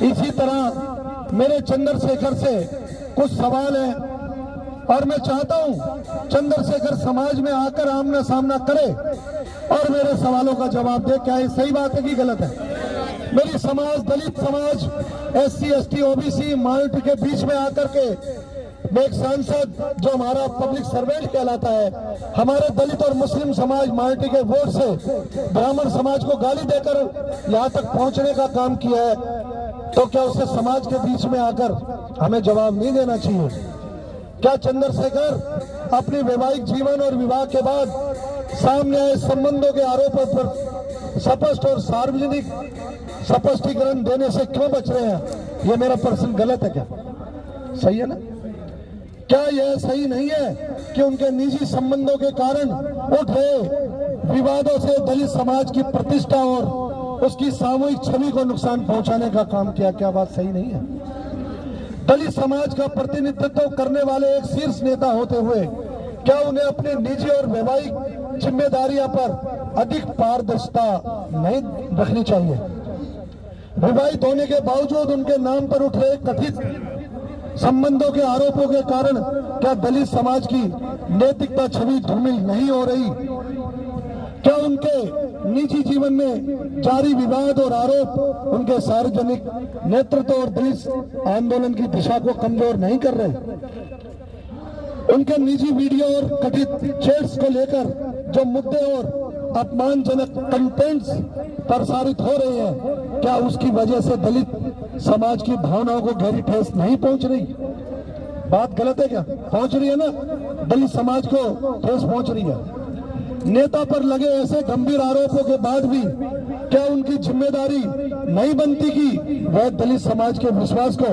इसी तरह मेरे चंद्रशेखर से कुछ सवाल है और मैं चाहता हूं चंद्रशेखर समाज में आकर आमना सामना करे और मेरे सवालों का जवाब दे। क्या ये सही बात है कि गलत है? मेरी समाज, दलित समाज, SC ST OBC माइनॉरिटी के बीच में आकर के एक सांसद जो हमारा पब्लिक सर्वेंट कहलाता है, हमारे दलित और मुस्लिम समाज माइनॉरिटी के वोट से ब्राह्मण समाज को गाली देकर यहाँ तक पहुंचने का काम किया है, तो क्या उसे समाज के बीच में आकर हमें जवाब नहीं देना चाहिए? क्या चंद्रशेखर अपने वैवाहिक जीवन और विवाह के बाद सामने आए संबंधों के आरोपों पर स्पष्ट और सार्वजनिक स्पष्टीकरण देने से क्यों बच रहे हैं? ये मेरा प्रश्न गलत है क्या? सही है ना? क्या यह सही नहीं है कि उनके निजी संबंधों के कारण उठ रहे विवादों से दलित समाज की प्रतिष्ठा और उसकी सामूहिक छवि को नुकसान पहुंचाने का काम किया? क्या बात सही नहीं है? दलित समाज का प्रतिनिधित्व करने वाले एक शीर्ष नेता होते हुए क्या उन्हें अपनी निजी और वैवाहिक जिम्मेदारियों पर अधिक पारदर्शिता नहीं रखनी चाहिए? विवाहित होने के बावजूद उनके नाम पर उठ रहे कथित संबंधों के आरोपों के कारण क्या दलित समाज की नैतिकता छवि धूमिल नहीं हो रही? क्या उनके निजी जीवन में जारी विवाद और आरोप उनके सार्वजनिक नेतृत्व और दलित आंदोलन की दिशा को कमजोर नहीं कर रहे? उनके निजी वीडियो और कथित चैट्स को लेकर जो मुद्दे और अपमानजनक कंटेंट्स प्रसारित हो रहे हैं, क्या उसकी वजह से दलित समाज की भावनाओं को गहरी ठेस नहीं पहुंच रही? बात गलत है क्या? पहुंच रही है ना? दलित समाज को ठेस पहुंच रही है। नेता पर लगे ऐसे गंभीर आरोपों के बाद भी क्या उनकी जिम्मेदारी नहीं बनती कि वह दलित समाज के विश्वास को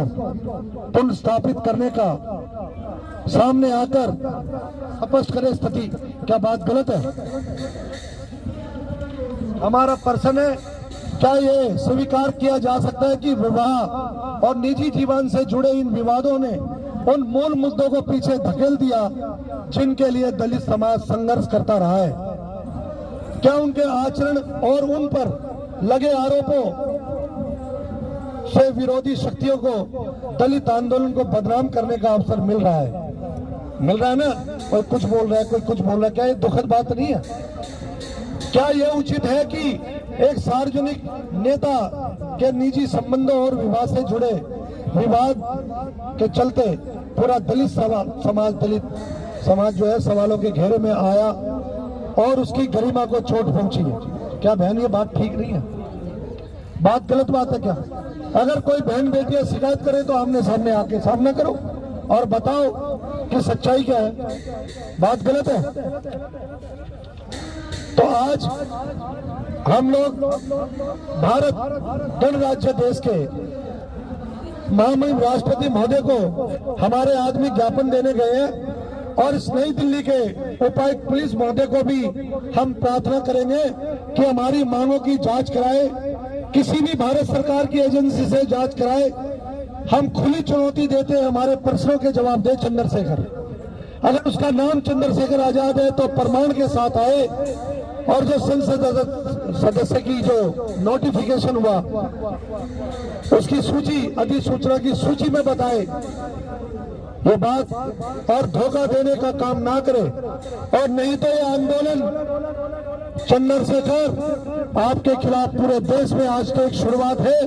पुनर्स्थापित करने का सामने आकर स्पष्ट करे स्थिति? क्या बात गलत है? हमारा प्रश्न है, क्या ये स्वीकार किया जा सकता है कि विवाह और निजी जीवन से जुड़े इन विवादों ने उन मूल मुद्दों को पीछे धकेल दिया जिनके लिए दलित समाज संघर्ष करता रहा है? क्या उनके आचरण और उन पर लगे आरोपों से विरोधी शक्तियों को दलित आंदोलन को बदनाम करने का अवसर मिल रहा है? मिल रहा है ना? कोई कुछ बोल रहा है, कोई कुछ बोल रहा है। क्या ये दुखद बात नहीं है? क्या यह उचित है कि एक सार्वजनिक नेता के निजी संबंधों और विवाद से जुड़े विवाद के चलते पूरा दलित समाज जो है सवालों के घेरे में आया और उसकी गरिमा को चोट पहुंची है? क्या बहन ये बात ठीक नहीं है? बात गलत बात है क्या? अगर कोई बहन बेटियां शिकायत करे तो आमने सामने आके सामना करो और बताओ कि सच्चाई क्या है। बात गलत है? तो आज हम लोग भारत गणराज्य देश के महामहिम राष्ट्रपति महोदय को हमारे आदमी ज्ञापन देने गए हैं और इस नई दिल्ली के उपायुक्त पुलिस महोदय को भी हम प्रार्थना करेंगे कि हमारी मांगों की जांच कराए, किसी भी भारत सरकार की एजेंसी से जांच कराए। हम खुली चुनौती देते हैं, हमारे प्रश्नों के जवाब दे चंद्रशेखर। अगर उसका नाम चंद्रशेखर आजाद है तो प्रमाण के साथ आए और जो संसद सदस्य की जो नोटिफिकेशन हुआ उसकी सूची, अधिसूचना की सूची में बताए ये बात, और धोखा देने का काम ना करे। और नहीं तो ये आंदोलन चंद्रशेखर आपके खिलाफ पूरे देश में आज की एक शुरुआत है।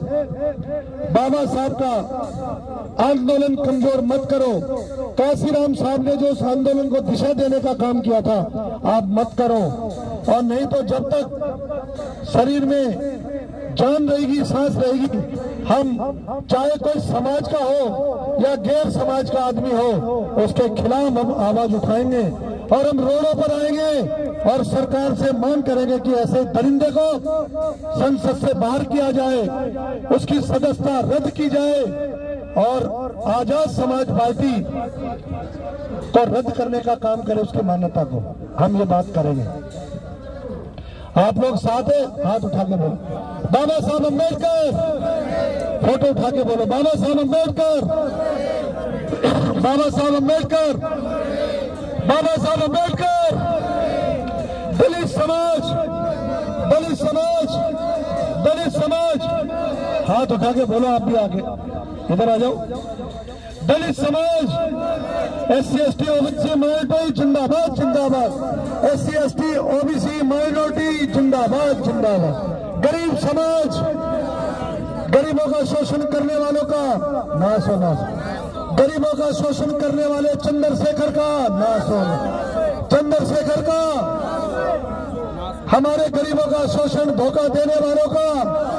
बाबा साहब का आंदोलन कमजोर मत करो। काशीराम साहब ने जो उस आंदोलन को दिशा देने का काम किया था आप मत करो। और नहीं तो जब तक शरीर में जान रहेगी, सांस रहेगी, हम चाहे कोई समाज का हो या गैर समाज का आदमी हो उसके खिलाफ हम आवाज उठाएंगे और हम रोडों पर आएंगे और सरकार से मांग करेंगे कि ऐसे दरिंदे को संसद से बाहर किया जाए, उसकी सदस्यता रद्द की जाए और आजाद समाज पार्टी को रद्द करने का काम करे, उसकी मान्यता को। हम ये बात करेंगे। आप लोग साथ हैं? हाथ उठा के बोलो बाबा साहब अम्बेडकर। फोटो उठा के बोलो बाबा साहब अम्बेडकर, बाबा साहब अम्बेडकर, बाबा साहब अम्बेडकर। दलित समाज, दलित समाज, दलित समाज हाथ उठा के बोलो आप भी आगे, इधर आ जाओ। दलित समाज, SC ST ओबीसी माइनॉरिटी जिंदाबाद जिंदाबाद, SC ST ओबीसी माइनॉरिटी जिंदाबाद जिंदाबाद। गरीब समाज, गरीबों का शोषण करने वालों का नाश होना, गरीबों का शोषण करने वाले चंद्रशेखर का नाश होना, चंद्रशेखर का, हमारे गरीबों का शोषण धोखा देने वालों का